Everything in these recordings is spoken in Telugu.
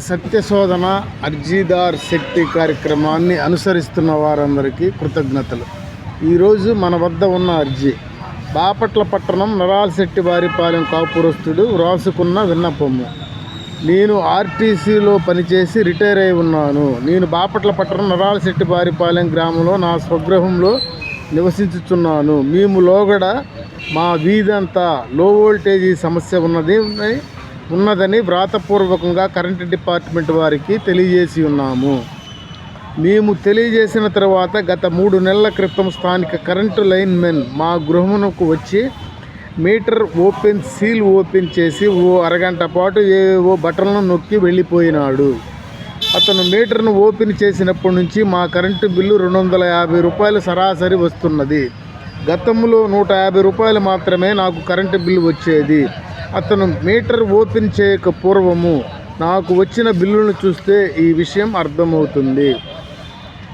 సత్యశోధన అర్జీదార్ శక్తి కార్యక్రమాన్ని అనుసరిస్తున్న వారందరికీ కృతజ్ఞతలు. ఈరోజు మన వద్ద ఉన్న అర్జీ బాపట్ల పట్టణం నరాలశెట్టివారిపాలెం కాపురస్తుడు వ్రాసుకున్న విన్నపము. నేను ఆర్టీసీలో పనిచేసి రిటైర్ అయి ఉన్నాను. నేను బాపట్ల పట్టణం నరాలశెట్టివారిపాలెం గ్రామంలో నా స్వగృహంలో నివసించుచున్నాను. మేము లోగడ మా వీధి అంతా లో వోల్టేజీ సమస్య ఉన్నదని వ్రాతపూర్వకంగా కరెంటు డిపార్ట్మెంట్ వారికి తెలియజేసి ఉన్నాము. మేము తెలియజేసిన తర్వాత గత 3 నెలల క్రితం స్థానిక కరెంటు లైన్మెన్ మా గృహమునకు వచ్చి మీటర్ సీల్ ఓపెన్ చేసి ఓ అరగంట పాటు ఏవో బటన్లను నొక్కి వెళ్ళిపోయినాడు. అతను మీటర్ను ఓపెన్ చేసినప్పటి నుంచి మా కరెంటు బిల్లు 250 రూపాయలు సరాసరి వస్తున్నది. గతంలో 150 రూపాయలు మాత్రమే నాకు కరెంటు బిల్లు వచ్చేది. అతను మీటర్ ఓపెన్ చేయక పూర్వము నాకు వచ్చిన బిల్లును చూస్తే ఈ విషయం అర్థమవుతుంది.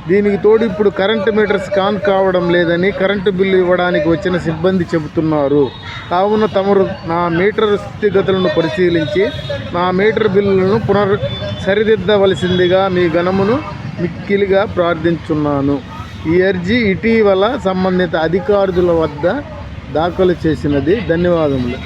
దీనికి తోడు ఇప్పుడు కరెంటు మీటర్ స్కాన్ కావడం లేదని కరెంటు బిల్లు ఇవ్వడానికి వచ్చిన సిబ్బంది చెబుతున్నారు. కావున తమరు నా మీటర్ స్థితిగతులను పరిశీలించి నా మీటర్ బిల్లులను సరిదిద్దవలసిందిగా మీ ఘనమును మిక్కిలిగా ప్రార్థించున్నాను. ఈ అర్జీ ఇటీవల సంబంధిత అధికారుల వద్ద దాఖలు చేసినది. ధన్యవాదములు.